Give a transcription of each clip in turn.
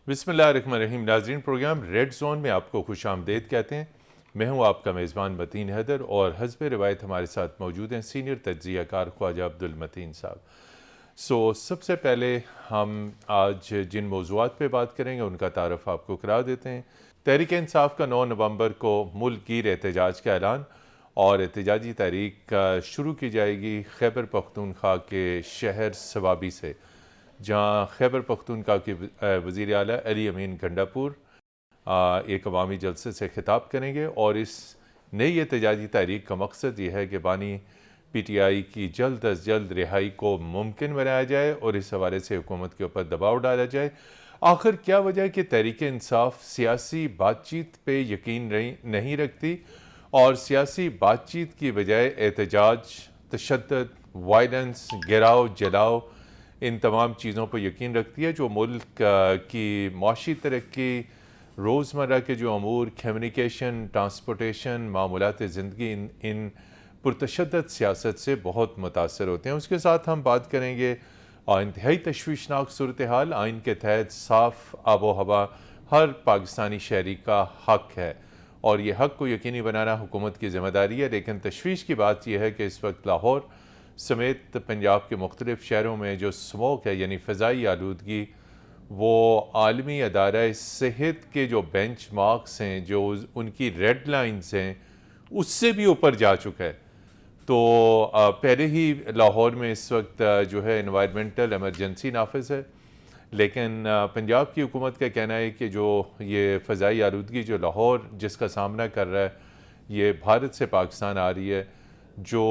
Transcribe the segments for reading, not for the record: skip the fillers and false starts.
बिस्मिल्लाहिर्रहमानिर्रहीम। नाज़रीन, programme red zone में आपको खुश आमदेद कहते हैं। मैं हूँ आपका मेज़बान मतीन हैदर और हस्ब रिवायत हमारे साथ मौजूद हैं सीनियर तज्ज़िया कार ख्वाजा अब्दुल मतीन साहब। सबसे पहले हम आज जिन मौज़ूआत पे बात करेंगे उनका तारफ़ आपको करा देते हैं। तहरीक इंसाफ का 9 नवंबर को मुल्क गिर एहतजाज का ऐलान और एहतजाजी तहरीक शुरू की जाएगी खैबर पख्तूनख्वा के शहर सवाबी से, जहाँ खैबर पख्तूनख्वा के वज़ीर आला अली अमीन गंडापुर एक अवामी जलसे से खिताब करेंगे और इस नई एहतजाजी तहरीक का मकसद ये है कि बानी PTI की जल्द अज जल्द रिहाई को मुमकिन बनाया जाए और इस हवाले से हुकूमत के ऊपर दबाव डाला जाए। आखिर क्या वजह है कि तहरीक इंसाफ सियासी बातचीत पे यकीन नहीं रखती और सियासी बातचीत की बजाय एहतजाज, तशद्दुद, वायलेंस, गिराव जलाओ, इन तमाम चीज़ों पर यकीन रखती है जो मुल्क की माशी तरक्की, रोज़मर्रा के जो अमूर, कम्युनिकेशन, ट्रांसपोर्टेशन, मामूलात ज़िंदगी इन पुरतशद्दुद सियासत से बहुत मुतासर होते हैं। उसके साथ हम बात करेंगे इंतहाई तशवीशनाक सूरत हाल। आइन के तहत साफ़ आबो हवा हर पाकिस्तानी शहरी का हक है और ये हक को यकीनी बनाना हुकूमत की ज़िम्मेदारी है। लेकिन तशवीश की बात यह है कि इस वक्त लाहौर समेत पंजाब के मुख्तलिफ़ शहरों में जो स्मोक है यानी फ़िज़ाई आलूदगी, वो आलमी अदारा सेहत के जो बेंच मार्क्स हैं, जो उनकी रेड लाइन्स हैं, उससे भी ऊपर जा चुका है। तो पहले ही लाहौर में इस वक्त जो है एनवायरमेंटल एमरजेंसी नाफिज है, लेकिन पंजाब की हुकूमत का कहना है कि जो ये फ़िज़ाई आलूदगी जो लाहौर जिसका सामना कर रहा है, ये भारत से पाकिस्तान आ रही है। जो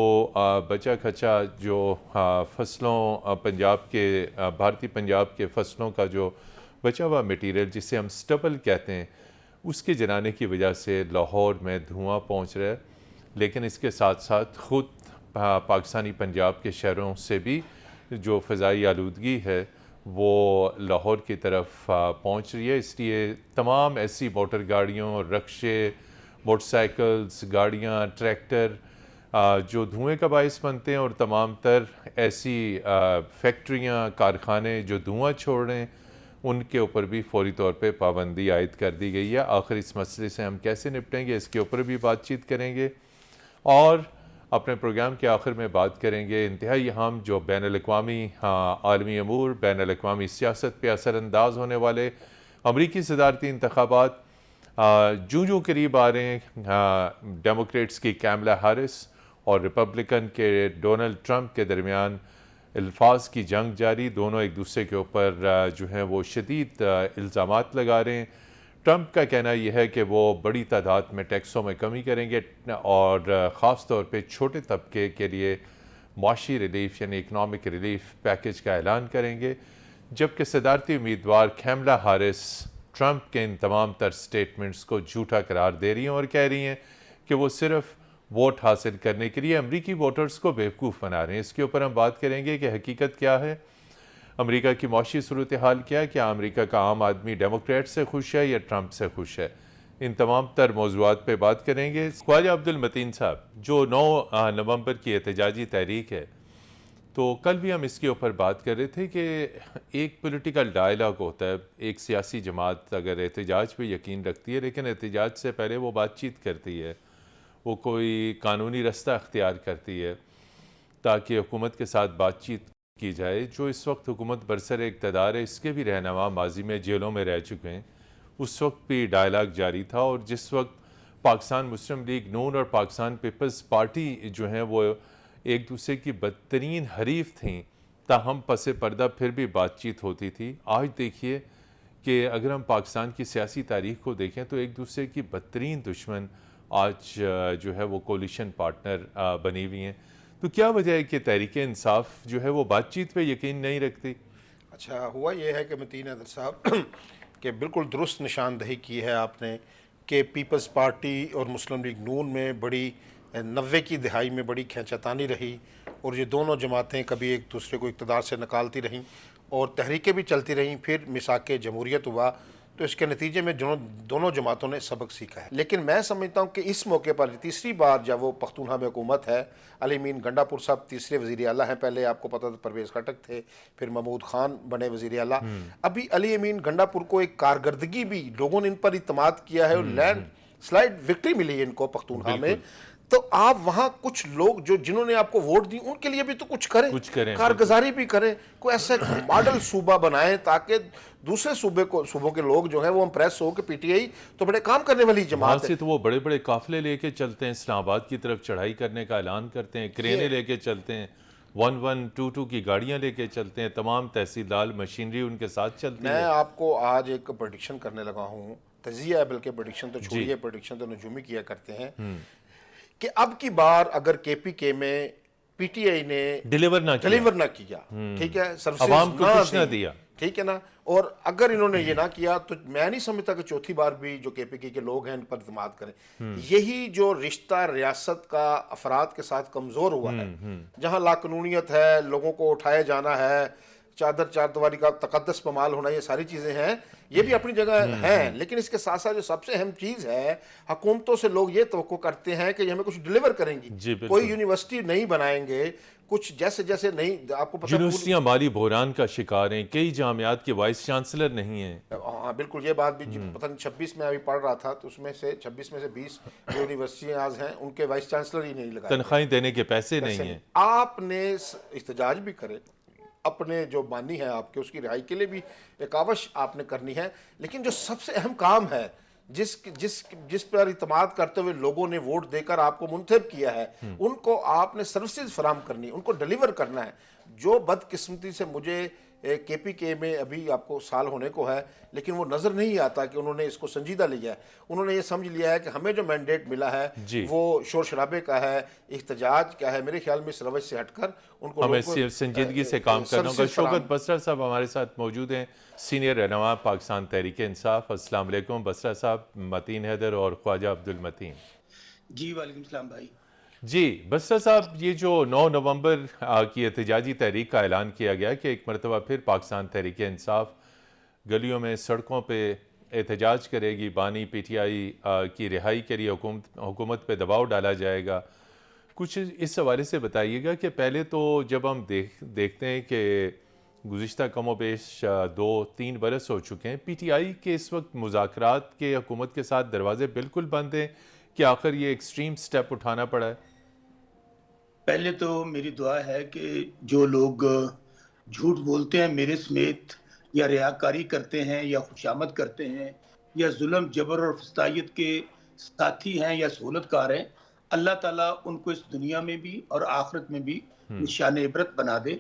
बचा खचा जो फसलों पंजाब के भारतीय पंजाब के फसलों का जो बचा हुआ मटीरियल जिसे हम स्टबल कहते हैं, उसके जलाने की वजह से लाहौर में धुआं पहुंच रहा है। लेकिन इसके साथ साथ ख़ुद पाकिस्तानी पंजाब के शहरों से भी जो फ़िज़ाई आलूदगी है वो लाहौर की तरफ पहुंच रही है। इसलिए तमाम ऐसी मोटर गाड़ियों, रक्शे, मोटरसाइकिल्स, गाड़ियाँ, ट्रैक्टर जो धुएँ का बायस बनते हैं और तमाम तर ऐसी फैक्ट्रियाँ, कारखाने जो धुआं छोड़ रहे हैं, उनके ऊपर भी फौरी तौर पे पाबंदी आयद कर दी गई है। आखिर इस मसले से हम कैसे निपटेंगे, इसके ऊपर भी बातचीत करेंगे और अपने प्रोग्राम के आखिर में बात करेंगे इंतहाई अहम जो बैनुल-अक़वामी आलमी अमूर, बैनुल-अक़वामी सियासत पे असरअंदाज होने वाले अमरीकी सदारती इंतखाबात जूँ करीब आ रहे हैं। डेमोक्रेट्स की कैमला हैरिस और रिपब्लिकन के डोनाल्ड ट्रंप के दरमियान अल्फाज की जंग जारी। दोनों एक दूसरे के ऊपर जो है वो शदीद इल्ज़ामात लगा रहे हैं। ट्रंप का कहना यह है कि वो बड़ी तादाद में टैक्सों में कमी करेंगे और ख़ास तौर पे छोटे तबके के लिए माशी रिलीफ यानी इकनॉमिक रिलीफ पैकेज का ऐलान करेंगे, जबकि सदारती उम्मीदवार कैमला हैरिस ट्रंप के इन तमाम तर स्टेटमेंट्स को झूठा करार दे रही हैं और कह रही हैं कि वो सिर्फ वोट हासिल करने के लिए अमरीकी वोटर्स को बेवकूफ़ बना रहे हैं। इसके ऊपर हम बात करेंगे कि हकीकत क्या है, अमरीका की मौशी सूरत हाल क्या है, क्या अमरीका का आम आदमी डेमोक्रेट से खुश है या ट्रंप से खुश है। इन तमाम तर मौज़ूआत पर बात करेंगे। ख्वाजा अब्दुल मतीन साहब, जो 9 नवंबर की एहतजाजी तहरीक है, तो कल भी हम इसके ऊपर बात कर रहे थे कि एक पॉलिटिकल डायलॉग होता है। एक सियासी जमात अगर एहतजाज पे यकीन रखती है, लेकिन एहतजाज से पहले वो बातचीत करती है, वो कोई कानूनी रास्ता अख्तियार करती है ताकि हुकूमत के साथ बातचीत की जाए। जो इस वक्त हुकूमत बरसर इक़्तिदार है, इसके भी रहनुमा माजी में जेलों में रह चुके हैं, उस वक्त भी डायलॉग जारी था। और जिस वक्त पाकिस्तान मुस्लिम लीग नून और पाकिस्तान पीपल्स पार्टी जो हैं वो एक दूसरे की बदतरीन हरीफ थीं, ताहम पसे पर्दा फिर भी बातचीत होती थी। आज देखिए कि अगर हम पाकिस्तान की सियासी तारीख को देखें तो एक दूसरे की बदतरीन दुश्मन आज जो है वो कोलिशन पार्टनर बनी हुई हैं। तो क्या वजह है कि तहरीक इंसाफ जो है वो बातचीत पे यकीन नहीं रखती? अच्छा, हुआ ये है कि मतीन अदर साहब कि बिल्कुल दुरुस्त निशानदही की है आपने कि पीपल्स पार्टी और मुस्लिम लीग नून में बड़ी 90 की दहाई में बड़ी खींचातानी रही और ये दोनों जमातें कभी एक दूसरे को इक़्तिदार से निकालती रहीं और तहरीकें भी चलती रहीं। फिर मिसाक जमहूरियत हुआ तो इसके नतीजे में दोनों जमातों ने सबक सीखा है। लेकिन मैं समझता हूँ कि इस मौके पर तीसरी बार जब वो पख्तूनख्वा में हुकूमत है, अली अमीन गंडापुर साहब तीसरे वज़ीर आला हैं, पहले आपको पता था परवेज़ खटक थे, फिर महमूद खान बने वज़ीर आला। अभी अली अमीन गंडापुर को एक कारकर्दगी भी लोगों ने इन पर इत्मीनाद किया है और लैंड स्लाइड विक्ट्री मिली है इनको पख्तूनख्वा में। तो आप वहां कुछ लोग जो जिन्होंने आपको वोट दी उनके लिए भी तो कुछ करें, कारगुजारी भी करें, कोई ऐसा मॉडल सूबा बनाएं ताकि दूसरे सूबों के लोग जो हैं वो इम्प्रेस हो कि पीटीआई तो बड़े काम करने वाली जमात है। तो वो बड़े बड़े काफिले लेके चलते हैं, इस्लामाबाद की तरफ चढ़ाई करने का ऐलान करते हैं, क्रेनें लेके चलते हैं, 1122 की गाड़ियां लेके चलते हैं, तमाम तहसीलदार मशीनरी उनके साथ चलती है। मैं आपको आज एक प्रेडिक्शन करने लगा हूँ, तजिया है बल्कि प्रेडिक्शन तो छोड़िए, प्रेडिक्शन तो नजूमी किया करते हैं कि अब की बार अगर केपीके में पीटीआई ने डिलीवर ना किया, ठीक है, सर्विसेज कुछ ना दिया, ठीक है ना, और अगर इन्होंने ये ना किया तो मैं नहीं समझता कि चौथी बार भी जो केपीके के लोग हैं इन पर इत्मीनाद करें। यही जो रिश्ता रियासत का अफराद के साथ कमजोर हुआ है, जहां लाकानूनियत है, लोगों को उठाया जाना है, चार दीवारी का तकद्दस पमाल होना, ये सारी चीजें हैं, ये भी अपनी जगह हैं। लेकिन इसके साथ साथ जो सबसे अहम चीज है, हुकूमतों से लोग ये तवक्को करते हैं कि ये हमें कुछ डिलीवर करेंगी। कोई यूनिवर्सिटी नहीं बनाएंगे, कुछ जैसे जैसे नहीं, आपको पता यूनिवर्सिटियां माली बहरान का शिकार हैं, कई जामियात के वाइस चांसलर नहीं हैं। हाँ बिल्कुल, ये बात भी पता नहीं 26 में अभी पढ़ रहा था तो उसमें से 26 में से 20 जो यूनिवर्सिटियां आज हैं उनके वाइस चांसलर ही नहीं लगाए, तनख्वाहें देने के पैसे नहीं हैं। आपने एहतजाज भी करे, अपने जो बानी है आपके उसकी रिहाई के लिए भी एक आवश आपने करनी है। लेकिन जो सबसे अहम काम है, जिस पर इत्मीनाद करते हुए लोगों ने वोट देकर आपको मुंतखब किया है, उनको आपने सर्विसेज फराहम करनी, उनको डिलीवर करना है। जो बदकिस्मती से मुझे केपीके में अभी आपको साल होने को है, लेकिन वो नज़र नहीं आता कि उन्होंने इसको संजीदा लिया है। उन्होंने ये समझ लिया है कि हमें जो मैंडेट मिला है वो शोर शराबे का है, एहतजाज का है। मेरे ख्याल में इस रवैश से हटकर उनको हमें संजीदगी से काम करना होगा। शौकत बसरा साहब हमारे साथ मौजूद हैं, सीनियर रहनुमा पाकिस्तान तहरीक इंसाफ। अस्सलाम वालेकुम बसरा साहब, मतीन हैदर और ख्वाजा अब्दुल मतीन। जी वालेकुम सलाम भाई। जी बसरा साहब, ये जो 9 नवंबर की एहतजाजी तहरीक का ऐलान किया गया कि एक मरतबा फिर पाकिस्तान तहरीक इंसाफ गलियों में सड़कों पे एहतजाज करेगी, बानी पीटीआई की रिहाई के लिए हुकूमत पे दबाव डाला जाएगा, कुछ इस हवाले से बताइएगा कि पहले तो जब हम देखते हैं कि गुज़िश्ता कमो बेश 2-3 बरस हो चुके हैं, पीटीआई के इस वक्त मुज़ाकरात के हुकूमत के साथ दरवाजे बिल्कुल बंद हैं कि आखिर ये एक्सट्रीम स्टेप उठाना पड़ा है। पहले तो मेरी दुआ है कि जो लोग झूठ बोलते हैं मेरे समेत, या रियाकारी करते हैं, या खुशामद करते हैं, या जुल्म जबर और फस्तायत के साथी हैं या सहूलतकार हैं, अल्लाह ताला उनको इस दुनिया में भी और आखिरत में भी निशान इबरत बना दे।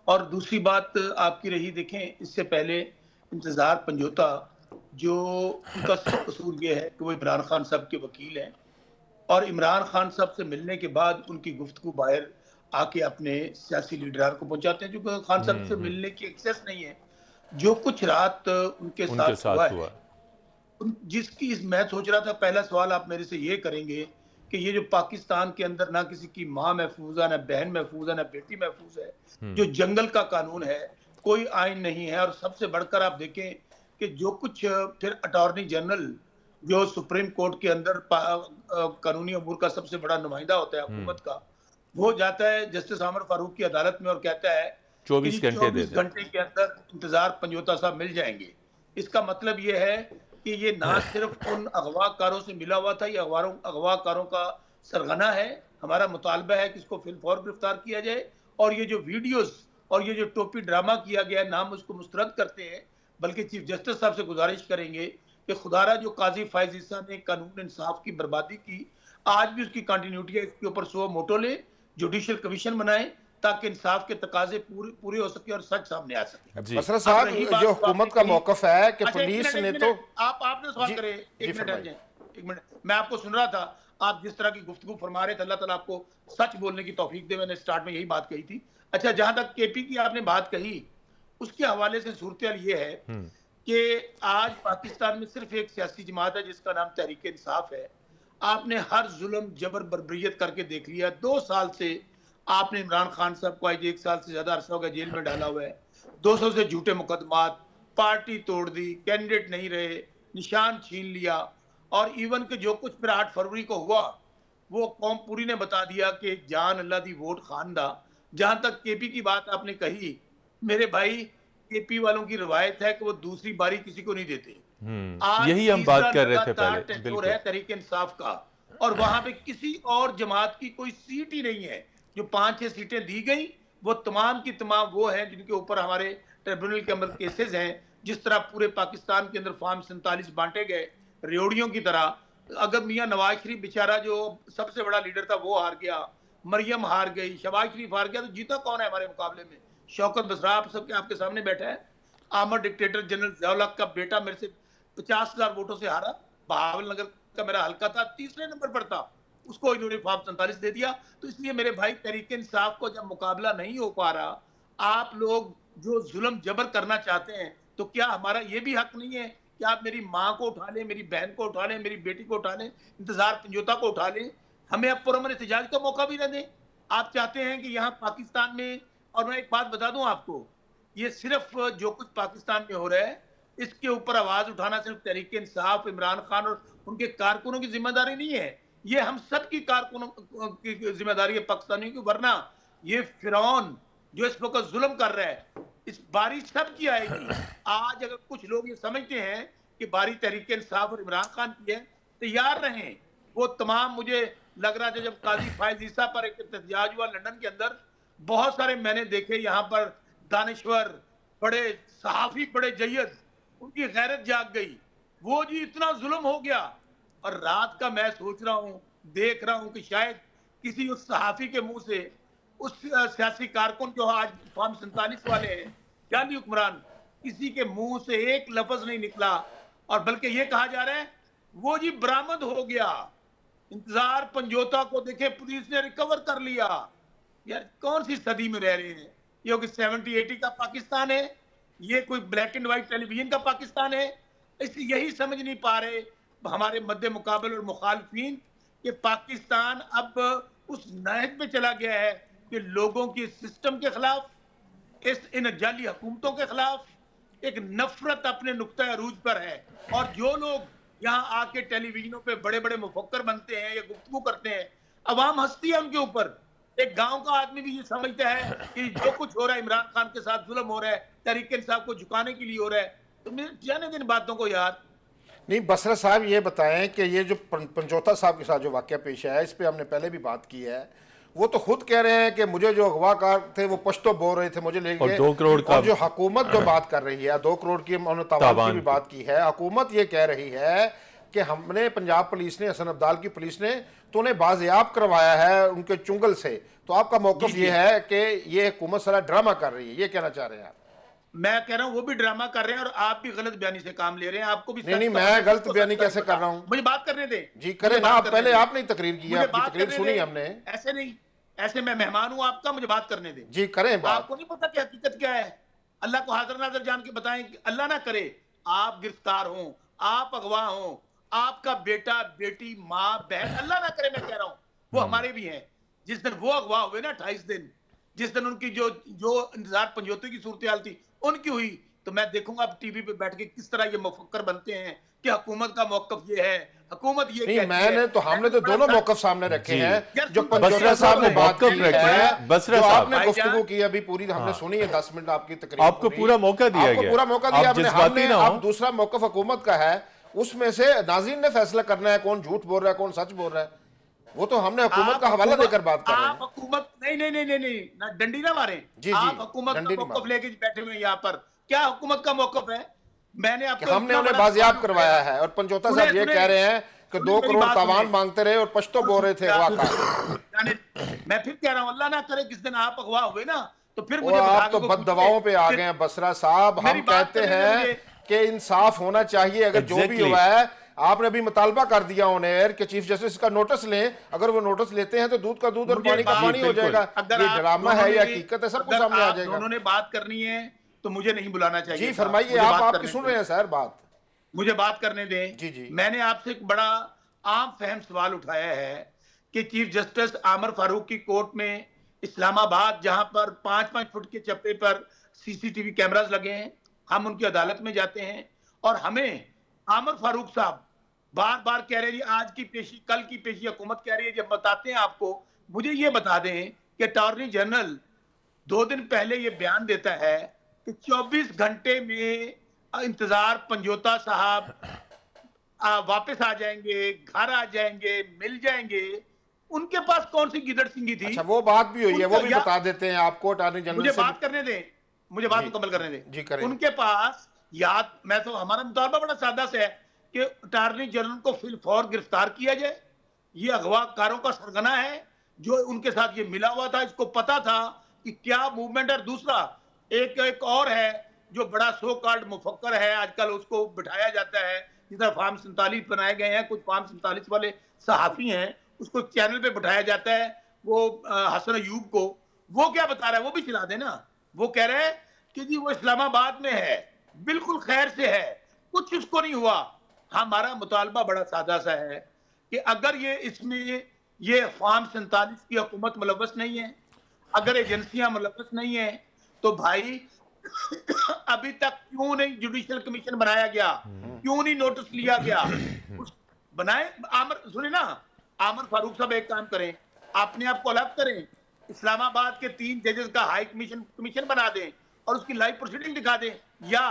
और दूसरी बात आपकी रही, देखें इससे पहले इंतज़ार पंजोता, जो उनका सब कसूर ये है कि वो इमरान खान साहब के वकील हैं और इमरान खान साहब से मिलने के बाद उनकी गुफ्तगू बाहर आके अपने सियासी लीडर को पहुंचाते हैं, जो खान साहब से मिलने की एक्सेस नहीं है। जो कुछ रात उनके साथ हुआ है, जिसकी मैं सोच रहा था पहला सवाल आप मेरे से ये करेंगे कि ये जो पाकिस्तान के अंदर ना किसी की माँ महफूज है, ना बहन महफूज है, ना बेटी महफूज है, जो जंगल का कानून है, कोई आइन नहीं है। और सबसे बढ़कर आप देखें कि जो कुछ फिर अटॉर्नी जनरल जो सुप्रीम कोर्ट के अंदर कानूनी अमूर का सबसे बड़ा नुमाइंदा होता है हुकूमत का, वो जाता है जस्टिस आमर फारूक की अदालत में और कहता है 24 घंटे के अंदर इंतजार पंजोता साहब मिल जाएंगे। इसका मतलब ये है कि ये ना सिर्फ उन अगवाकारों से मिला हुआ था, ये अगवाकारों का सरगना है। हमारा मुतालबा है कि इसको फिलफौर गिरफ्तार किया जाए और ये जो वीडियोस और ये जो टोपी ड्रामा किया गया, नाम उसको मुस्तरद करते हैं, बल्कि चीफ जस्टिस साहब से गुजारिश करेंगे कि खुदारा जो काजी फायज ईसा ने कानून इंसाफ की बर्बादी की, आज भी उसकी कंटिन्यूटी है, इसके ऊपर सो मोटो ले, जुडिशल कमीशन बनाए ताकि इंसाफ के तकाजे पूरे हो सके और सच सामने आ सके। बसरा साहब, जो हुकूमत का मौकफ है कि पुलिस ने तो आपने सवाल करे, एक मिनट मैं आपको सुन रहा था, आप जिस तरह की गुफ्तगू फरमा रहे थे, अल्लाह ताला आपको सच बोलने की तौफीक दे। मैंने स्टार्ट में यही बात कही थी। अच्छा, जहां तक केपी की आपने बात कही, उसके हवाले से सूरत ये है कि आज पाकिस्तान में सिर्फ एक सियासी जमात है जिसका नाम तहरीक इंसाफ है। आपने हर जुल्म जबर बर्बरियत करके देख लिया। 2 साल से आपने इमरान खान साहब को आज 1 साल से ज्यादा अरसा हो गया जेल में डाला हुआ है। 200 से झूठे मुकदमात, पार्टी तोड़ दी, कैंडिडेट नहीं रहे, निशान छीन लिया, और इवन के जो कुछ फिर 8 फरवरी को हुआ वो कौम पूरी ने बता दिया कि जान अल्लाह दी वोट खानदा। जहां तक केपी की बात आपने कही, मेरे भाई, केपी वालों की रवायत है कि वो दूसरी बारी किसी को नहीं देते। आज यही हम बात कर रहे थे लगातार पहले, टेंडर बिल्कुल। है तहरीक इंसाफ का, और वहां पे किसी और जमात की कोई सीट ही नहीं है। जो 5-6 सीटें दी गई वो तमाम की तमाम वो हैं जिनके ऊपर हमारे ट्रिब्यूनल के अंदर केसेस हैं। जिस तरह पूरे पाकिस्तान के अंदर फॉर्म 47 बांटे गए रेवड़ियों की तरह, अगर मियां नवाज शरीफ बेचारा जो सबसे बड़ा लीडर था वो हार गया, मरियम हार गई, शहबाज शरीफ हार गया, तो जीता कौन है हमारे मुकाबले में? शौकत बसरा आप सबके आपके सामने बैठा है। आमर डिक्टेटर जनरल ज़ियाउल हक का बेटा मेरे से 50,000 वोटों से हारा। बहावल नगर का मेरा हल्का था, तीसरे नंबर पर था, उसको इन्होंने फॉर्म 47 दे दिया। तो इसलिए मेरे भाई, तहरीक इंसाफ को जब मुकाबला नहीं हो पा रहा, आप लोग जो जुल्म जबर करना चाहते हैं, तो क्या हमारा ये भी हक नहीं है कि आप मेरी माँ को उठा लें, मेरी बहन को उठा लें, मेरी बेटी को उठा लें, इंतजार पंजोता को उठा लें, हमें अब पुरअमन एहतजाज का मौका भी न दें? आप चाहते हैं कि यहाँ पाकिस्तान में, और मैं एक बात बता दूं आपको, ये सिर्फ जो कुछ पाकिस्तान में हो रहा है इसके ऊपर आवाज उठाना सिर्फ तहरीक इंसाफ, इमरान खान और उनके कारकुनों की जिम्मेदारी नहीं है, ये हम सब की कारकुनों की जिम्मेदारी है, पाकिस्तानियों की। वरना ये फिरौन जो इस वक्त जुल्म कर रहा है, इस बारी सब की आएगी। आज अगर कुछ लोग ये समझते हैं कि बारी तहरीक इंसाफ और इमरान खान की है, तैयार रहें। वो तमाम, मुझे लग रहा है जब काजी फायज ईसा पर एक एहतजाज हुआ लंदन के अंदर, बहुत सारे मैंने देखे यहाँ पर दानिश्वर, बड़े सहाफी, बड़े जय्यद, उनकी गैरत जाग गई। वो जी इतना जुल्म हो गया, और रात का मैं सोच रहा हूं, देख रहा हूं कि शायद किसी उस सहाफी के मुंह से, उस सियासी कारकुन जो आज फॉर्म 47 वाले हैं, जाली हुक्मरान, किसी के मुंह से एक लफ्ज नहीं निकला, और बल्कि ये कहा जा रहा है वो जी बरामद हो गया। इंतजार पंजोता को देखे पुलिस ने रिकवर कर लिया। यार कौन सी सदी में रह रहे हैं? ये कि 70-80 का पाकिस्तान है? ये कोई ब्लैक एंड व्हाइट टेलीविजन का पाकिस्तान है? इसलिए यही समझ नहीं पा रहे हमारे मध्य मुकाबले और मुखालफीन कि पाकिस्तान अब उस नहज पे चला गया है कि लोगों की सिस्टम के खिलाफ, इन जाली हुकूमतों के खिलाफ एक नफरत अपने नुक्ता अरूज पर है। और जो लोग यहाँ आके टेलीविजनों पे बड़े बड़े मुफक्कर बनते हैं या गुफ्तगू करते हैं, अवाम हंसती है उनके ऊपर। एक गांव का आदमी भी ये समझता है कि जो कुछ हो रहा है इमरान खान के साथ जुल्म हो रहा है, तहरीक इंसाफ को झुकाने के लिए हो रहा है। तो मेरे जाने दिन बातों को यार। नहीं, बसरा साहब ये बताएं कि ये जो पंजोता साहब के साथ जो वाकया पेश आया, इस पे हमने पहले भी बात की है, वो तो खुद कह रहे हैं कि मुझे जो अगवाकार थे वो पश्तो बोल रहे थे, मुझे ले गए। 2 करोड़ का, और जो हुकूमत जो बात कर रही है, 2 करोड़ की उन्होंने तावान की भी बात की है। हुकूमत ये कह रही है कि हमने, पंजाब पुलिस ने, हसन अब्दाल की पुलिस ने तो उन्हें बाजियाब करवाया है उनके चुंगल से। तो आपका मौक़िफ़ ये है कि ये हुकूमत सारा ड्रामा कर रही है, ये कहना चाह रहे हैं आप? मैं कह रहा हूं वो भी ड्रामा कर रहे हैं और आप भी गलत बयानी से काम ले रहे हैं। आपको भी नहीं, मैं गलत बयानी कैसे कर रहा हूं? मुझे बात करने दें। जी करें ना, आप पहले आपने तकरीर की, आपकी तकरीर सुनी हमने। ऐसे नहीं, ऐसे मैं मेहमान हूं आपका, मुझे बात करने दें। जी करें बात। आपको नहीं पता कि हकीकत क्या है? अल्लाह को हाजिर नाज़र जान के बताएं कि अल्लाह ना करे आप गिरफ्तार हों, आप अगवा हों, आपका बेटा, बेटी, माँ, बहन, अल्लाह ना करे, मैं कह रहा हूं, वो हमारे भी हैं। जिस दिन वो अगवा हुए ना 28 दिन, जिस दिन उनकी जो इंतजार पंजोते की सूरत हाल थी उनकी हुई, तो मैं देखूंगा अब टीवी पे बैठ के किस तरह ये मुफक्कर बनते हैं कि हुकूमत का मौकफ ये है, हुकूमत ये कहती है। मैंने तो, हमने तो दोनों मौकफ सामने रखे हैं। जो बसरा साहब ने बात की है, बसरा साहब आपने गुफ्तगू की अभी पूरी हमने सुनी है, 10 मिनट आपकी तकरीर, आपको पूरा मौका दिया गया, आपको पूरा मौका दिया आपने। अब दूसरा मौकफ हुकूमत का है, उसमें से नाज़रीन ने फैसला करना है कौन झूठ बोल रहा है, कौन सच बोल रहा है। वो तो हमने हुकूमत का हवाला देकर बात कर रहे हैं। आप हुकूमत नहीं, ना डंडी ना मारें। आप हुकूमत का मौकफ लेके बैठे हुए यहाँ पर, क्या हुकूमत का मौकफ है? मैंने आपको, हमने उन्हें बाजियाब करवाया है, और पंजोता साहब ये कह रहे हैं कि 2 करोड़ तावान मांगते रहे और पश्तो बोल रहे थे। मैं फिर कह रहा हूँ, अल्लाह ना करे किस दिन आप अगवा हुए ना, तो फिर मुझे आप तो बददवाओं पे आ गए हैं बसरा साहब। हम कहते हैं कि इंसाफ होना चाहिए। अगर जो भी हुआ है, आपने अभी मुतालबा कर दिया ऑन-एयर कि चीफ जस्टिस का नोटिस लें। अगर वो नोटिस लेते हैं तो दूध का दूध और पानी का पानी हो जाएगा। ये ड्रामा है या हकीकत है, सब कुछ सामने आ जाएगा। उन्होंने बात करनी है तो मुझे नहीं बुलाना चाहिए। जी फरमाइए, आप आपकी सुन रहे हैं सर बात, मुझे बात करने दें। जी। मैंने आपसे एक बड़ा आम फहम सवाल उठाया है कि चीफ जस्टिस आमर फारूक की कोर्ट में इस्लामाबाद, जहां पर 5-5 फुट के चप्पे पर सीसीटीवी कैमरास लगे हैं, हम उनकी अदालत में जाते हैं और हमें आमर फारूक साहब बार बार कह रहे हैं जी आज की पेशी कल की पेशी हुकूमत कह रही है, जब बताते हैं आपको, मुझे ये बता दें कि अटॉर्नी जनरल 2 दिन पहले ये बयान देता है कि 24 घंटे में इंतजार पंजोता साहब वापस आ जाएंगे, घर आ जाएंगे, मिल जाएंगे। उनके पास कौन सी गिदड़ सिंगी थी? अच्छा, वो बात भी हुई है, वो भी उनका- बता देते हैं आपको अटॉर्नी जनरल मुझे से बात करने दें, मुझे बात जी, मुकम्मल करने दें। जी करें। उनके पास याद, मैं तो हमारा मुतालबा बड़ा सादा से है कि अटॉर्नी जनरल को फिलफौर गिरफ्तार किया जाए। ये अगवाकारों का सरगना है जो उनके साथ ये मिला हुआ था, इसको पता था कि क्या मूवमेंट है। दूसरा एक और है जो बड़ा सो कॉल्ड मुफक्कर है, आजकल उसको बिठाया जाता है, जिस तरह फार्म 47 बनाए गए हैं, कुछ फार्म 47 वाले सहाफी हैं, उसको चैनल पे बिठाया जाता है, वो हसन अयूब को। वो क्या बता रहा है, वो भी चला दे ना। वो कह रहे हैं कि जी वो इस्लामाबाद में है, बिल्कुल खैर से है, कुछ उसको नहीं हुआ। हमारा मुतालबा बड़ा सादा सा है कि अगर ये इसमें ये फार्म 47 की हुकूमत मुलव्वस नहीं है, अगर एजेंसियां मुलव्वस नहीं है, तो भाई अभी तक क्यों नहीं जुडिशियल कमीशन बनाया गया, क्यों नहीं नोटिस लिया गया? बनाए आमर, सुने ना, आमर फारूक साहब एक काम करें, अपने आप को अलग करें, इस्लामाबाद के 3 जजेस का हाई कमीशन बना दें और उसकी लाइव प्रोसीडिंग दिखा दें, या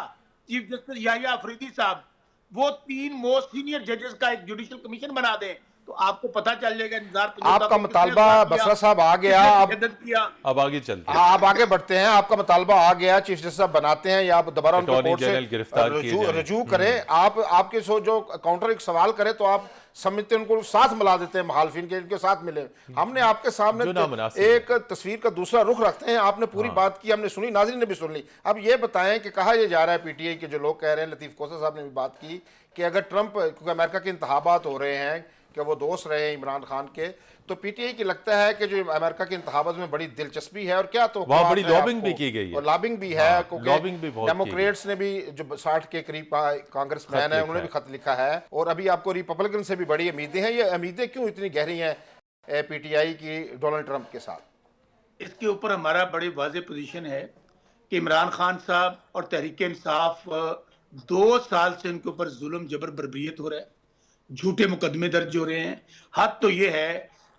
चीफ जस्टिस याहिया अफरीदी साहब वो 3 मोस्ट सीनियर जजेस का एक जुडिशियल कमीशन बना दें, तो आपको पता चल जाएगा आपका मुतालबा बसरा साहब आ गया। अब आगे चलते हैं। आप आगे बढ़ते हैं, आपका मुतालबा आ गया, चीफ जस्टिस साहब बनाते हैं या आप दोबारा उनको अटॉर्नी कोर्ट से जनरल गिरफ्तार किए जाएं। रजू करें। आप आपके जो काउंटर एक सवाल करे तो आप समझते हैं उनको साथ मिला देते हैं, मुखालफिन के इनके साथ मिले। हमने आपके सामने एक तस्वीर का दूसरा रुख रखते हैं। आपने पूरी बात की, हमने सुनी, नाज़रीन ने भी सुन ली। अब ये बताएं कि कहा यह जा रहा है पीटीआई के जो लोग कह रहे हैं, लतीफ़ कोसर साहब ने भी बात की कि अगर ट्रंप, क्योंकि अमेरिका के इंतखाबात हो रहे हैं कि वो दोस्त रहे हैं इमरान खान के, तो पीटीआई की लगता है कि जो अमेरिका के इंतखाबात में बड़ी दिलचस्पी है और क्या तो वहाँ बड़ी लॉबिंग भी की गई है, और लॉबिंग भी है, लॉबिंग भी बहुत डेमोक्रेट्स ने भी जो 60 के करीब कांग्रेसमैन है उन्होंने भी खत लिखा है, और अभी आपको रिपब्लिकन से भी बड़ी उम्मीदें हैं। ये उम्मीदें क्यों इतनी गहरी हैं पीटीआई की डोनाल्ड ट्रंप के साथ? इसके ऊपर हमारा बड़ी वाज़ेह पोजीशन है कि इमरान खान साहब और तहरीक इंसाफ 2 साल से उनके ऊपर जुल्म जबर बर्बरियत हो रहा है, झूठे मुकदमे दर्ज हो रहे हैं। हद तो ये है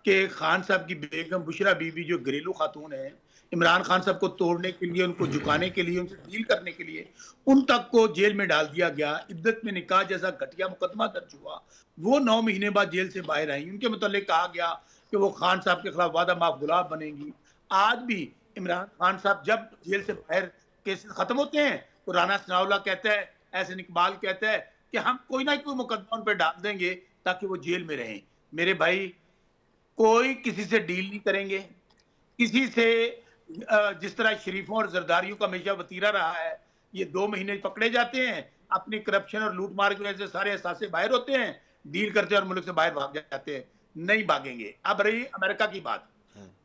कि खान साहब की बेगम बुशरा बीबी जो घरेलू खातून है, इमरान खान साहब को तोड़ने के लिए, उनको झुकाने के लिए, उनसे डील करने के लिए उन तक को जेल में डाल दिया गया। इद्दत में निकाह जैसा घटिया मुकदमा दर्ज हुआ, वो 9 महीने बाद जेल से बाहर आई। उनके मुतालिक कहा गया कि वो खान साहब के खिलाफ वादा माफ गुलाब बनेंगी। आज भी इमरान खान साहब जब जेल से बाहर केसेस खत्म होते हैं तो राना सनाउल्लाह कहता है, एहसन इकबाल कहता है कि हम कोई ना कोई मुकदमा उन पर डाल देंगे ताकि वो जेल में रहें। मेरे भाई, कोई किसी से डील नहीं करेंगे, किसी से जिस तरह शरीफों और जरदारियों का हमेशा वतीरा रहा है, ये 2 महीने पकड़े जाते हैं, अपनी करप्शन और लूट मार की वजह से सारे एहसासे बाहर होते हैं, डील करते हैं और मुल्क से बाहर भाग जाते हैं। नहीं भागेंगे। अब रही अमेरिका की बात,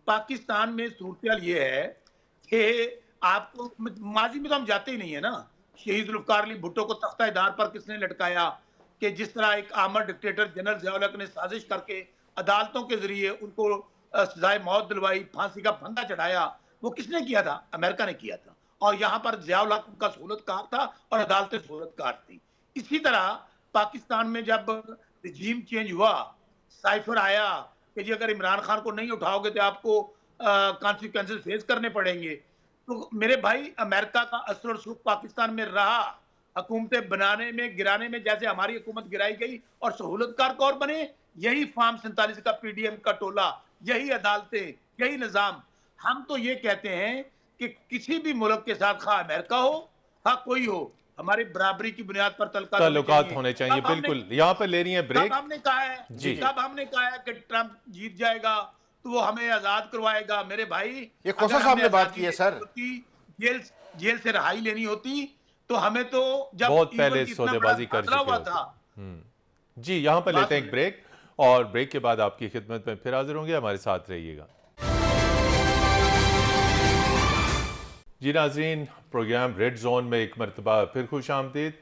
पाकिस्तान में सूरत ये है कि आपको माजी में तो हम जाते ही नहीं है ना। शहीद जुल्फकार अली भुट्टो को तख्ता-ए-दार पर किसने लटकाया, कि जिस तरह एक आमर डिक्टेटर जनरल ज़िया-उल-हक ने साजिश करके अदालतों के जरिए उनको सजाए मौत दिलवाई, फांसी का फंदा चढ़ाया, वो किसने किया था? अमेरिका ने किया था। और यहाँ पर ज़िया-उल-हक उनका सहूलतकार था और अदालतें सहूलतकार थी। इसी तरह पाकिस्तान में जब रिजीम चेंज हुआ, साइफर आया कि जी अगर इमरान खान को नहीं उठाओगे तो आपको कॉन्सिक्वेंसेस फेस करने पड़ेंगे। तो मेरे भाई, अमेरिका का असर और सुख पाकिस्तान में रहा, हुकूमतें बनाने में, गिराने में, जैसे हमारी हुकूमत गिराई गई और सहूलतकार कौन बने? यही फार्म 47 का पीडीएम का टोला, यही अदालतें, यही निजाम। हम तो ये कहते हैं कि किसी भी मुल्क के साथ, खा अमेरिका हो, खा कोई हो, हमारी बराबरी की बुनियाद पर ताल्लुकात होने चाहिए। बिल्कुल, यहाँ पर ले रही है ब्रेक। हमने कहा है जब हमने कहा है कि ट्रंप जीत जाएगा तो वो हमें आजाद करवाएगा। मेरे भाई, ये कोसर साहब ने बात की है सर, जेल से रहाई लेनी होती तो हमें तो जब बहुत पहले सौदेबाजी कर चुके था। जी, यहाँ पर लेते हैं एक ब्रेक और ब्रेक के बाद आपकी खिदमत में फिर हाजिर होंगे, हमारे साथ रहिएगा। जी नाज़रीन, प्रोग्राम रेड जोन में एक मरतबा फिर खुश आमदीद,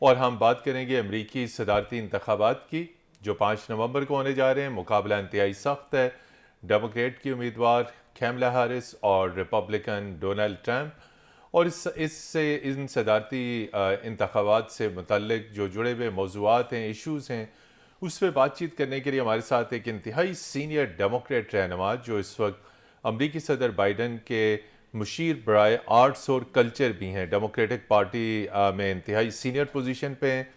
और हम बात करेंगे अमरीकी सदारती इंतखाबात की जो 5 नवंबर को होने जा रहे हैं। मुकाबला इंतहाई सख्त है, डेमोक्रेट की उम्मीदवार कैमला हैरिस और रिपब्लिकन डोनाल्ड ट्रंप, और इससे इन सदारती इंतखाबात से मुतल्लिक जो जुड़े हुए मौज़ूआत हैं, इश्यूज़ हैं, उस पर बातचीत करने के लिए हमारे साथ एक इंतहाई सीनियर डेमोक्रेट रहनुमा जो इस वक्त अमरीकी सदर बाइडन के मुशीर बराए आर्ट्स और कल्चर भी हैं, डेमोक्रेटिक पार्टी में इंतहाई सीनियर पोजीशन पे हैं।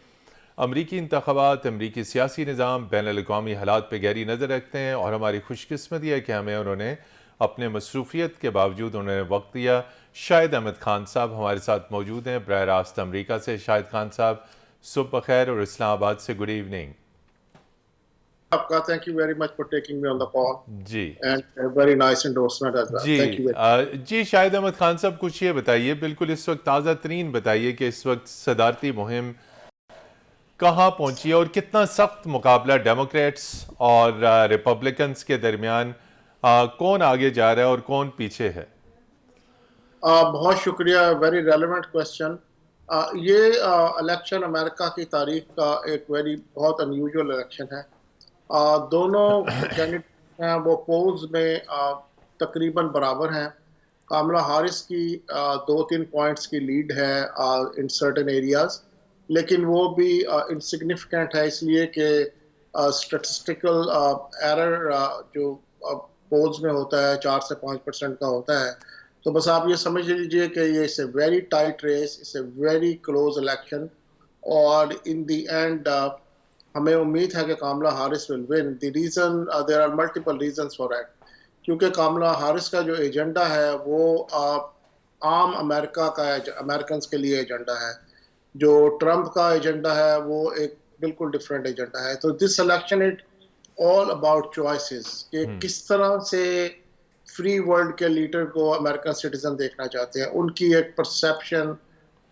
अमरीकी इंतखाबात, अमरीकी सियासी निज़ाम, बैनुल-अक़वामी हालात पर गहरी नज़र रखते हैं और हमारी खुशकिस्मती है कि हमें उन्होंने अपने मसरूफियत के बावजूद उन्होंने वक्त दिया। शाहिद अहमद खान साहब हमारे साथ मौजूद हैं बराह रास्त अमरीका से। शाहिद खान साहब, सुबह बखैर और इस्लामाबाद से गुड इवनिंग। आपका thank you very much for taking me on the call जी, and very nice endorsement as well. Thank you जी शाहिद अहमद खान साहब, कुछ ये बताइए, बिल्कुल इस वक्त ताज़ा तरीन बताइए कि इस वक्त सदारती मुहिम कहाँ पहुंची है और कितना सख्त मुकाबला डेमोक्रेट्स और रिपब्लिकन्स के दरमियान, कौन आगे जा रहा है और कौन पीछे है? बहुत शुक्रिया, वेरी रेलेवेंट क्वेश्चन। ये इलेक्शन अमेरिका की तारीख का एक बहुत अनयूजुअल इलेक्शन है। दोनों कैंडिडेट हैं वो पोल्स में तकरीबन बराबर हैं। कामला हारिस की 2-3 पॉइंट्स की लीड है इन सर्टेन एरियाज, लेकिन वो भी इनसिग्निफिकेंट है इसलिए कि स्टैटिस्टिकल एरर जो पोल्स में होता है 4 से 5% का होता है। तो बस आप ये समझ लीजिए कि ये it's a very tight race, it's a very close election और इन द एंड हमें उम्मीद है कि Kamala Harris will win. The reason, there are multiple reasons for it, क्योंकि कामला हारिस का जो एजेंडा है वो आम अमेरिका का अमेरिकन के लिए एजेंडा है। जो ट्रंप का एजेंडा है वो एक बिल्कुल डिफरेंट एजेंडा है। तो this election it all about choices कि किस तरह से फ्री वर्ल्ड के लीडर को अमेरिकन सिटीजन देखना चाहते हैं, उनकी एक परसेप्शन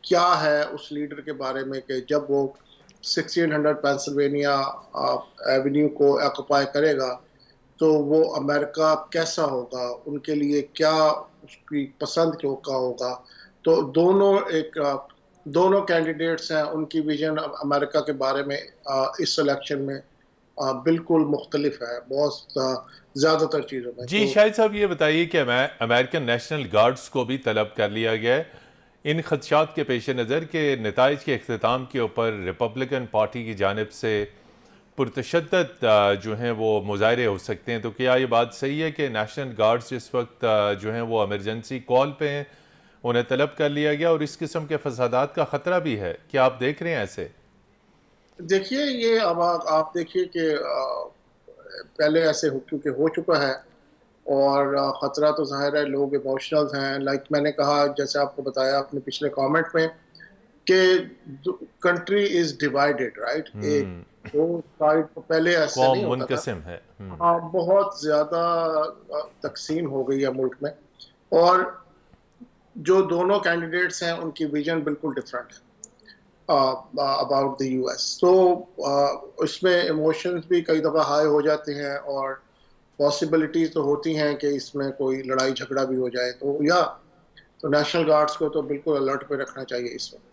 क्या है उस लीडर के बारे में कि जब वो 1600 पेंसिल्वेनिया एवेन्यू को ऑक्यूपाई करेगा तो वो अमेरिका कैसा होगा, उनके लिए क्या उसकी पसंद क्यों का होगा। तो दोनों कैंडिडेट्स हैं, उनकी विजन अमेरिका के बारे में इस इलेक्शन में बिल्कुल मुख्तलिफ है बहुत ज़्यादातर चीज़ों में। जी शाहिद साहब, ये बताइए कि अमेरिकन नेशनल गार्ड्स को भी तलब कर लिया गया है इन खदशात के पेश नज़र के नताइज के अख्ताम के ऊपर रिपब्लिकन पार्टी की जानिब से पुरतशद्दद जो हैं वो मुजाहरे हो सकते हैं। तो क्या ये बात सही है कि नेशनल गार्ड्स इस वक्त जो हैं वो एमरजेंसी कॉल पे हैं, उन्हें तलब कर लिया गया और इस किस्म के फसादात का ख़तरा भी है? क्या आप देख रहे हैं ऐसे? देखिए, ये अब आप देखिए कि पहले ऐसे क्योंकि हो चुका है और ख़तरा तो ज़ाहिर है, लोग इमोशनल हैं। लाइक मैंने कहा, जैसे आपको बताया अपने पिछले कमेंट में कि कंट्री इज़ डिवाइडेड, राइट। एक दो साइड तो पहले ऐसे नहीं होता था है। हाँ, बहुत ज़्यादा तकसीम हो गई है मुल्क में और जो दोनों कैंडिडेट्स हैं उनकी विजन बिल्कुल डिफरेंट है अबाउट द यूएस। तो इसमें इमोशंस भी कई दफ़ा हाई हो जाते हैं और पॉसिबिलिटीज तो होती हैं कि इसमें कोई लड़ाई झगड़ा भी हो जाए। तो नेशनल गार्ड्स को तो बिल्कुल अलर्ट पे रखना चाहिए इस वक्त।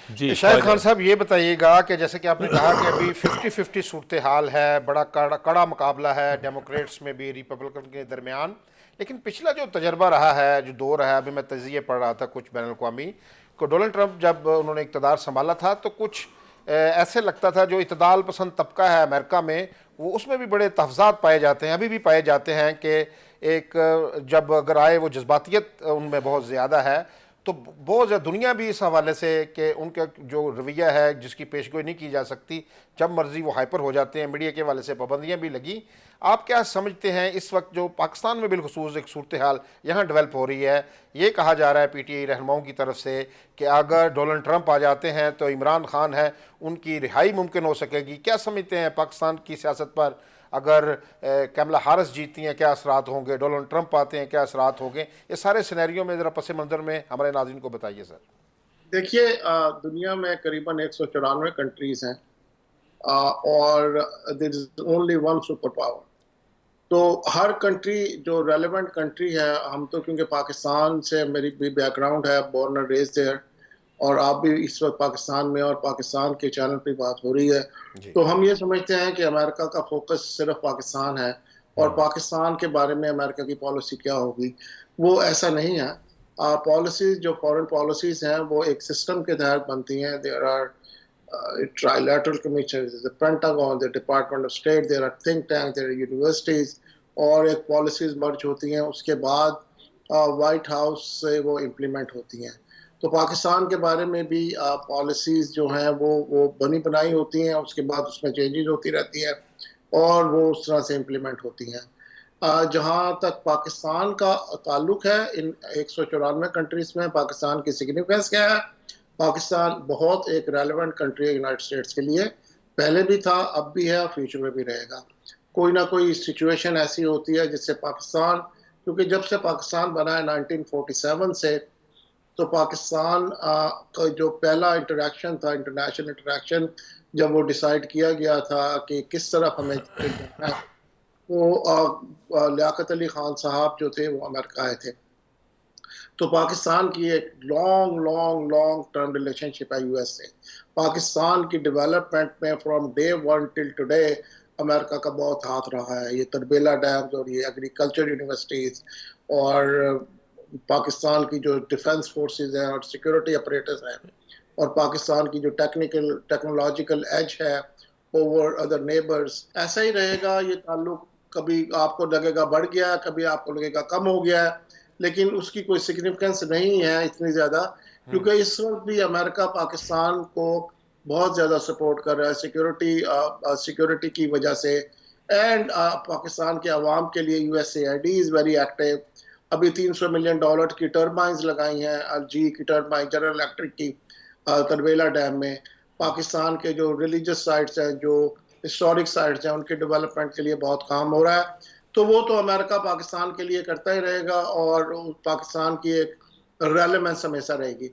जी शाहिद खान साहब, ये बताइएगा कि जैसे कि आपने कहा कि अभी 50-50 सूरत हाल है, बड़ा कड़ा मुकाबला है डेमोक्रेट्स में भी रिपब्लिकन के दरमियान, लेकिन पिछला जो तजर्बा रहा है, जो दौर है, अभी मैं तजिए पढ़ रहा था कुछ बैनुल-अक़वामी को, डोनाल्ड ट्रंप जब उन्होंने इक़्तिदार संभाला था तो कुछ ऐसे लगता था जो इत्तदाल पसंद तबका है अमेरिका में, वो उसमें भी बड़े तहफ़्ज़ात पाए जाते हैं, अभी भी पाए जाते हैं कि एक जब अगर आए वो जज्बातियत उनमें बहुत ज़्यादा है। तो बहुत ज़्यादा दुनिया भी इस हवाले से कि उनका जो रवैया है जिसकी पेशगोई नहीं की जा सकती, जब मर्ज़ी वो हाइपर हो जाते हैं, मीडिया के हवाले से पाबंदियाँ भी लगी। आप क्या समझते हैं इस वक्त जो पाकिस्तान में बिलखुसूस एक सूरत हाल यहाँ डेवलप हो रही है? ये कहा जा रहा है पीटीआई रहनुमाओं की तरफ से कि अगर डोनाल्ड ट्रंप आ जाते हैं तो इमरान खान है उनकी रिहाई मुमकिन हो सकेगी। क्या समझते हैं पाकिस्तान की सियासत पर अगर कमला हारिस जीतती हैं क्या असरात होंगे, डोनाल्ड ट्रंप आते हैं क्या असरात होंगे? ये सारे सिनेरियो में ज़रा पस मंज़र में हमारे नाज़रीन को बताइए सर। देखिए, दुनिया में करीबन 194 कंट्रीज़ हैं और there is only one super power. तो हर कंट्री जो रेलेवेंट कंट्री है, हम तो क्योंकि पाकिस्तान से मेरी भी बैकग्राउंड है, बोर्न एंड रेज्ड देयर, और आप भी इस वक्त पाकिस्तान में और पाकिस्तान के चैनल पे बात हो रही है, तो हम ये समझते हैं कि अमेरिका का फोकस सिर्फ पाकिस्तान है और पाकिस्तान के बारे में अमेरिका की पॉलिसी क्या होगी, वो ऐसा नहीं है। पॉलिसीज जो फॉरेन पॉलिसीज हैं वो एक सिस्टम के तहत बनती हैं. There are trilateral commissions, the Pentagon, the Department of State, there are think tanks, there are universities, और एक पॉलिसीज मर्ज होती हैं, उसके बाद वाइट हाउस से वो इम्प्लीमेंट होती हैं. तो पाकिस्तान के बारे में भी पॉलिसीज जो हैं वो बनी बनाई होती हैं, उसके बाद उसमें चेंजेस होती रहती हैं और वो उस तरह से इम्प्लीमेंट होती हैं. जहाँ तक पाकिस्तान का ताल्लुक है, इन 194 कंट्रीज में पाकिस्तान की सिग्निफिकेंस क्या है? पाकिस्तान बहुत एक रेलेवेंट कंट्री है यूनाइटेड स्टेट्स के लिए, पहले भी था, अब भी है, फ्यूचर में भी रहेगा. कोई ना कोई सिचुएशन ऐसी होती है जिससे पाकिस्तान, क्योंकि जब से पाकिस्तान बना है 1947 से, तो पाकिस्तान का जो पहला इंटरेक्शन था, इंटरनेशनल इंटरेक्शन, जब वो डिसाइड किया गया था कि किस तरफ हमें जाना है, वो लियाकत अली खान साहब जो थे वो अमेरिका आए थे. तो पाकिस्तान की एक लॉन्ग टर्म रिलेशनशिप है यूएस से. पाकिस्तान की डेवलपमेंट में from day one till today America का बहुत हाथ रहा है. ये तरबेला डैम्स और ये एग्रीकल्चर यूनिवर्सिटीज़ और पाकिस्तान की जो डिफेंस फोर्सेस हैं और सिक्योरिटी ऑपरेटर्स हैं और पाकिस्तान की जो टेक्नोलॉजिकल एज है ओवर अदर नेबर्स, ऐसा ही रहेगा. ये ताल्लुक कभी आपको लगेगा बढ़ गया, कभी आपको लगेगा कम हो गया, लेकिन उसकी कोई सिग्निफिकेंस नहीं है इतनी ज़्यादा, क्योंकि इस वक्त भी अमेरिका पाकिस्तान को बहुत ज़्यादा सपोर्ट कर रहा है सिक्योरिटी की वजह से. एंड पाकिस्तान के अवाम के लिए USAID इज़ वेरी एक्टिव. अभी $300 मिलियन की टर्बाइंस लगाई हैं, LG की टर्बाइन, जनरल इलेक्ट्रिक की तरबेला डैम में. पाकिस्तान के जो रिलीजियस साइट्स हैं, जो हिस्टोरिक साइट्स हैं, उनके डेवलपमेंट के लिए बहुत काम हो रहा है. तो वो तो अमेरिका पाकिस्तान के लिए करता ही रहेगा और पाकिस्तान की एक रेलेवेंस हमेशा रहेगी.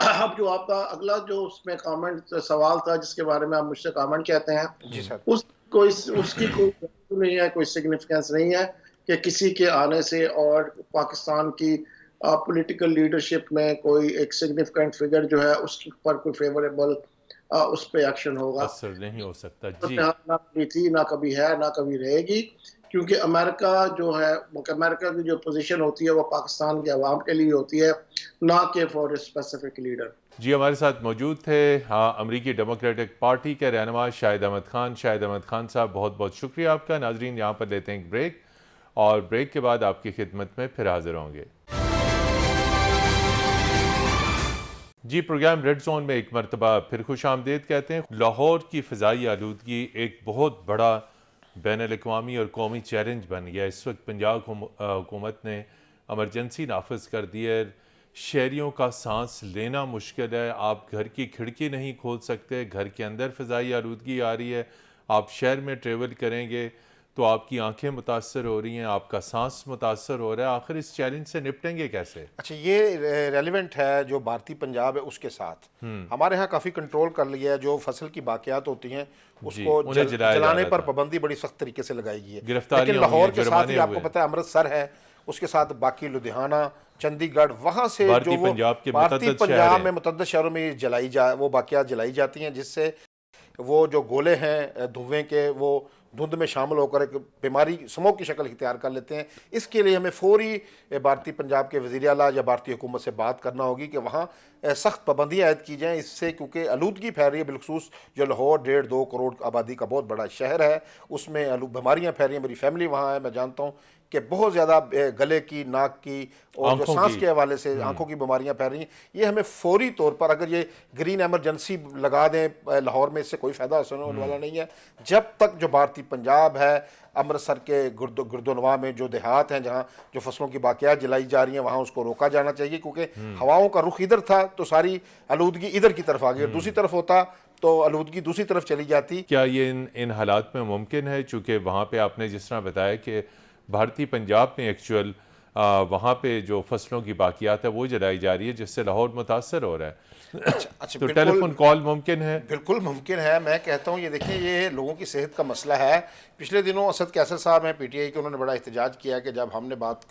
अब जो आपका अगला जो उसमें कमेंट सवाल था जिसके बारे में आप मुझसे कमेंट कहते हैं, जी सर, उसकी कोई नहीं है, कोई सिग्निफिकेंस नहीं है कि किसी के आने से और पाकिस्तान की पॉलिटिकल लीडरशिप में कोई एक सिग्निफिकेंट फिगर जो है उसके ऊपर कोई फेवरेबल उस पर एक्शन होगा. असर नहीं हो सकता जी. ना कभी थी, ना कभी है, ना कभी रहेगी, क्योंकि अमेरिका जो है, अमेरिका की जो पोजीशन होती है वो पाकिस्तान के अवाम के लिए होती है, ना कि फॉर ए स्पेसिफिक लीडर. जी, हमारे साथ मौजूद थे अमरीकी डेमोक्रेटिक पार्टी के रहनुमा शाहिद अहमद खान. शाहिद अहमद खान साहब, बहुत बहुत शुक्रिया आपका. नाजरीन, यहाँ पर लेते हैं एक ब्रेक और ब्रेक के बाद आपकी खिदमत में फिर हाजिर होंगे. जी, प्रोग्राम रेड जोन में एक मरतबा फिर खुश आमदेद कहते हैं. लाहौर की फ़िज़ाई आलूदगी एक बहुत बड़ा बैनुल-अक़वामी और कौमी चैलेंज बन गया. इस वक्त पंजाब हुकूमत ने एमरजेंसी नाफिज कर दी है. शहरियों का सांस लेना मुश्किल है. आप घर की खिड़की नहीं खोल सकते, घर के अंदर फ़िज़ाई आलूदगी आ रही है. आप शहर में ट्रेवल करेंगे तो आपकी आंखें मुतासर हो रही हैं, आपका सांस मुतासर हो रहा है. आखिर इस चैलेंज से निपटेंगे कैसे? अच्छा, ये रेलिवेंट है जो भारतीय पंजाब है उसके साथ. हमारे यहाँ काफ़ी कंट्रोल कर लिया है. जो फसल की बाकियात होती हैं उसको जलाने पर पाबंदी बड़ी सख्त तरीके से लगाई गई है. लेकिन लाहौर के साथ ही आपको पता है अमृतसर है, उसके साथ बाकी लुधियाना, चंडीगढ़, वहाँ से जो वो भारतीय पंजाब में मुतअद्दिद शहरों में वो बाकियात जलाई जाती हैं, जिससे वो जो गोले हैं धुएं के वो धुंध में शामिल होकर एक बीमारी स्मोक की शक्ल इख्तियार कर लेते हैं. इसके लिए हमें फौरी भारतीय पंजाब के वज़ीर आला या भारतीय हुकूमत से बात करना होगी कि वहाँ सख्त पाबंदियाँ आयद की जाएँ. इससे क्योंकि आलूदगी फैल रही है, बिलखसूस जो लाहौर 1.5-2 करोड़ आबादी का बहुत बड़ा शहर है, उसमें बीमारियाँ फैल रही हैं. मेरी फैमिली वहाँ है, मैं जानता हूँ कि बहुत ज़्यादा गले की, नाक की और जो सांस के हवाले से आंखों की बीमारियां फैल रही हैं. ये हमें फौरी तौर पर अगर ये ग्रीन एमरजेंसी लगा दें लाहौर में, इससे कोई फ़ायदा हासिल होने वाला नहीं है. जब तक जो भारतीय पंजाब है, अमृतसर के गुर्दोनवा में जो देहात हैं जहाँ जो फसलों की बाकियात जलाई जा रही हैं, वहाँ उसको रोका जाना चाहिए, क्योंकि हवाओं का रुख इधर था तो सारी आलूदगी इधर की तरफ आ गई. दूसरी तरफ होता तो आलूदगी दूसरी तरफ चली जाती. क्या ये इन हालात में मुमकिन है, चूँकि वहाँ पर आपने जिस तरह बताया कि भारतीय पंजाब में एक्चुअल वहाँ पे जो फसलों की बाकियात है वो जलाई जा रही है, जिससे लाहौर मुतासर हो रहा है. अच्छा, तो टेलीफोन कॉल मुमकिन है? बिल्कुल मुमकिन है. मैं कहता हूँ ये देखिए, ये लोगों की सेहत का मसला है. पिछले दिनों असद कैसर साहब हैं PTI के, उन्होंने बड़ा एहतजाज किया कि जब हमने बात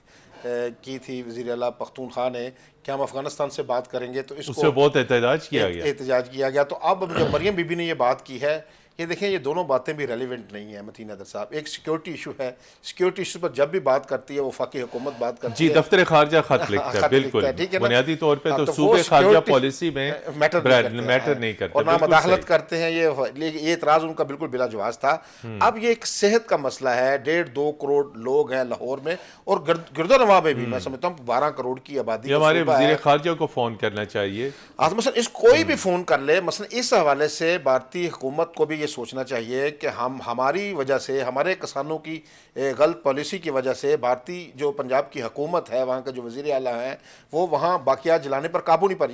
की थी वज़ीर आला पख्तूनख्वा ने कि हम अफगानिस्तान से बात करेंगे तो इसको उससे बहुत एहतजाज किया गया. तो अब जब मरियम बीबी ने ये बात की है ये देखें, ये दोनों बातें भी रेलिवेंट नहीं है मतीन हैदर साहब। एक सिक्योरिटी इशू है, सिक्योरिटी इशू पर जब भी बात करती है वफाकी हुकूमत बात करती जी, है, दफ्तर खारजा खत लिखता है, बिल्कुल ठीक है ना? बुनियादी तौर पे तो वो सूबे खारजा security पॉलिसी में मैटर नहीं करते और ना बिल्कुल मदाखलत सही। करते हैं। ये इतराज उनका बिल्कुल बिला जवाज था। अब ये एक सेहत का मसला है। 1.5-2 करोड़ लोग हैं लाहौर में और गिरदोनवा में भी मैं समझता हूँ 12 करोड़ की आबादी ये का हमारे सूबा वजीर है। खारजा को फोन करना चाहिए। आज मसलन इस कोई भी फ़ोन कर ले, मसलन इस हवाले से भारतीय हुकूमत को भी ये सोचना चाहिए कि हमारी वजह से, हमारे किसानों की गलत पॉलिसी की वजह से भारतीय जो पंजाब की हुकूमत है, वहाँ के जो वज़ीर आला हैं, वो वहाँ बाक़ियात जलाने पर काबू नहीं पर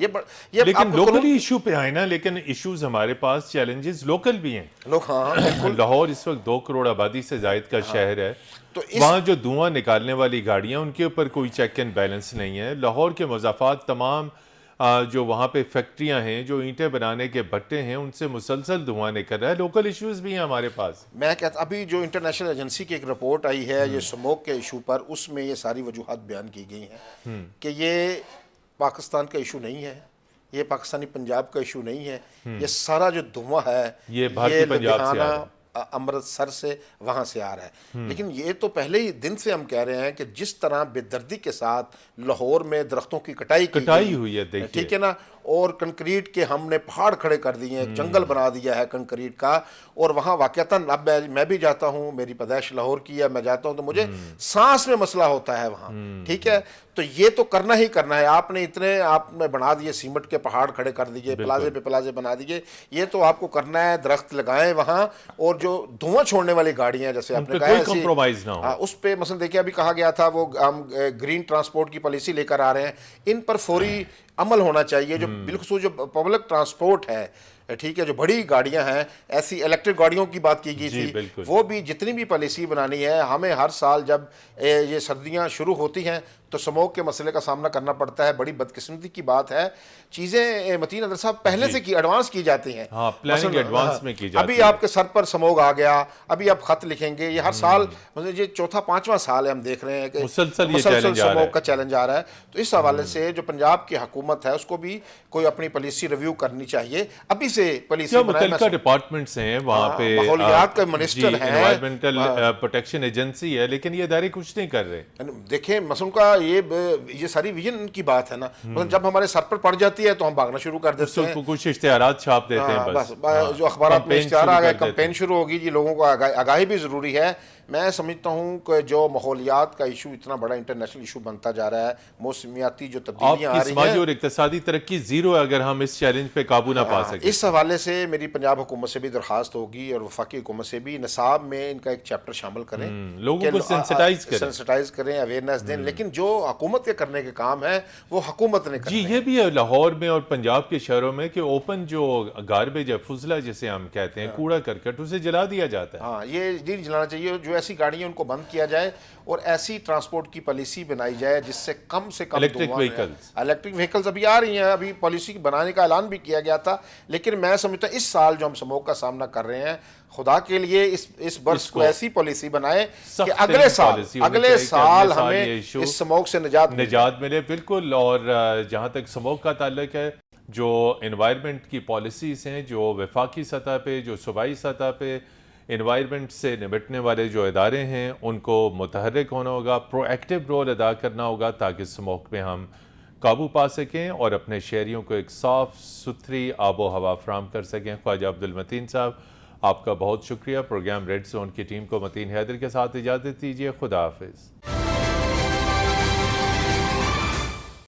ये लेकिन आपको लोकली इशू पे आए ना, लेकिन इश्यूज हमारे पास चैलेंजेस लोकल भी हैं। लोग, हाँ बिल्कुल। लाहौर इस वक्त 2 करोड़ आबादी से जायद का शहर है। तो वहाँ जो धुआं निकालने वाली गाड़ियाँ, उनके ऊपर कोई चेक एंड बैलेंस नहीं है। लाहौर के मज़ाफ़ात तमाम जो वहाँ पे फैक्ट्रियाँ हैं, जो ईंटें बनाने के भट्टे हैं, उनसे मुसलसल धुआं निकल रहा है। लोकल इश्यूज भी हैं हमारे पास। मैं कहता, अभी जो इंटरनेशनल एजेंसी की एक रिपोर्ट आई है ये स्मोक के इशू पर, उसमें ये सारी वजूहात बयान की गई हैं कि ये पाकिस्तान का इशू नहीं है, ये पाकिस्तानी पंजाब का इशू नहीं है। ये सारा जो धुआं है ये भारतीय पंजाब से आ रहा है, अमृतसर से, वहाँ से आ रहा है। लेकिन ये तो पहले ही दिन से हम कह रहे हैं कि जिस तरह बेदर्दी के साथ लाहौर में दरख्तों की कटाई हुई है, देखिए, ठीक है ना, और कंक्रीट के हमने पहाड़ खड़े कर दिए हैं, जंगल बना दिया है कंक्रीट का। और वहाँ वाकयातन, अब मैं भी जाता हूँ, मेरी पैदाइश लाहौर की है, मैं जाता हूँ तो मुझे सांस में मसला होता है वहाँ, ठीक है। तो ये तो करना ही करना है। आपने बना दिए, सीमेंट के पहाड़ खड़े कर दिए, प्लाजे पे प्लाजे बना दिए, ये तो आपको करना है। दरख्त लगाएं वहाँ, और जो धुआं छोड़ने वाली गाड़ियाँ, जैसे आपने कहा, कोई कॉम्प्रोमाइज ना हो उस पे मसलन देखिए, अभी कहा गया था वो हम ग्रीन ट्रांसपोर्ट की पॉलिसी लेकर आ रहे हैं, इन पर फौरी अमल होना चाहिए। जो बिल्कुल जो पब्लिक ट्रांसपोर्ट है, ठीक है, जो बड़ी गाड़ियां हैं, ऐसी इलेक्ट्रिक गाड़ियों की बात की गई थी, वो भी जितनी भी पॉलिसी बनानी है, हमें हर साल जब ये सर्दियां शुरू होती हैं तो स्मोक के मसले का सामना करना पड़ता है। बड़ी बदकिस्मती की बात है। चीज़ें मतीन अदर साहब पहले से एडवांस की जाती हैं। हाँ, प्लानिंग एडवांस में की जाती अभी है। आपके सर पर स्मोक आ गया, अभी आप खत लिखेंगे, ये हर साल, मतलब ये 4था-5वां साल है हम देख रहे हैं कि मुसलसल स्मोक का चैलेंज आ रहा है। तो इस हवाले से जो पंजाब की हुकूमत है, उसको भी कोई अपनी पॉलिसी रिव्यू करनी चाहिए। अभी से पॉलिसी मुतल्लिका डिपार्टमेंट्स हैं वहाँ पे, माहौलियात का मिनिस्टर है, एनवायरमेंटल प्रोटेक्शन एजेंसी है, लेकिन ये इदारे कुछ नहीं कर रहे। देखें, मसलन का ये सारी विजन की बात है ना। मतलब जब हमारे सर पर पड़ जाती है तो हम भागना शुरू कर देते हैं, कुछ इश्तिहारात छाप देते हैं बस। जो अखबारात में इश्तिहार आ गए, कैंपेन शुरू होगी जी, लोगों को आगाही भी ज़रूरी है। मैं समझता हूँ कि जो माहौलियात का इशू इतना बड़ा इंटरनेशनल इशू बनता जा रहा है, मौसमियाती जो तब्दीलियाँ आ रही हैं, और इक्तिसादी तरक्की जीरो है अगर हम इस चैलेंज पे काबू ना पा सके। इस हवाले से मेरी पंजाब हुकूमत से भी दरखास्त होगी और वफाकी हुकूमत से भी, निसाब में इनका एक चैप्टर शामिल करें, लोगों को सेंसिटाइज करें, अवेयरनेस दें। लेकिन जो हुकूमत के करने के काम है वो हुकूमत ने जी, ये भी है लाहौर में और पंजाब के शहरों में कि ओपन जो गार्बेज है, फुजला जिसे हम कहते हैं, कूड़ा करकट, उसे जला दिया जाता है। हाँ, ये नहीं जलाना चाहिए। जो ऐसी गाड़ियाँ उनको बंद किया जाए और ऐसी ट्रांसपोर्ट की पॉलिसी बनाई जाए जिससे कम से कम इलेक्ट्रिक व्हीकल्स अभी आ रही हैं, अभी पॉलिसी बनाने का ऐलान भी किया गया था। लेकिन मैं समझता हूँ इस साल जो हम स्मोक का सामना कर रहे हैं, खुदा के लिए इस वर्ष को ऐसी पॉलिसी बनाए कि अगले साल हमें इस स्मोक से निजात मिले। बिल्कुल। और जहाँ तक स्मोक का ताल्लुक है, जो एनवायरनमेंट की पॉलिसीज़ हैं, जो वफाकी सतह पे, जो सूबाई सतह पे एनवायरनमेंट से निपटने वाले जो इदारे हैं, उनको मुतहर्रिक होना होगा, प्रोएक्टिव रोल अदा करना होगा, ताकि स्मोक पे हम काबू पा सकें और अपने शहरियों को एक साफ़ सुथरी आबो हवा फराम कर सकें। ख्वाजा अब्दुल मतीन साहब, आपका बहुत शुक्रिया। प्रोग्राम रेड जोन की टीम को मतीन हैदर के साथ इजाज़त दीजिए। खुदा हाफिज़।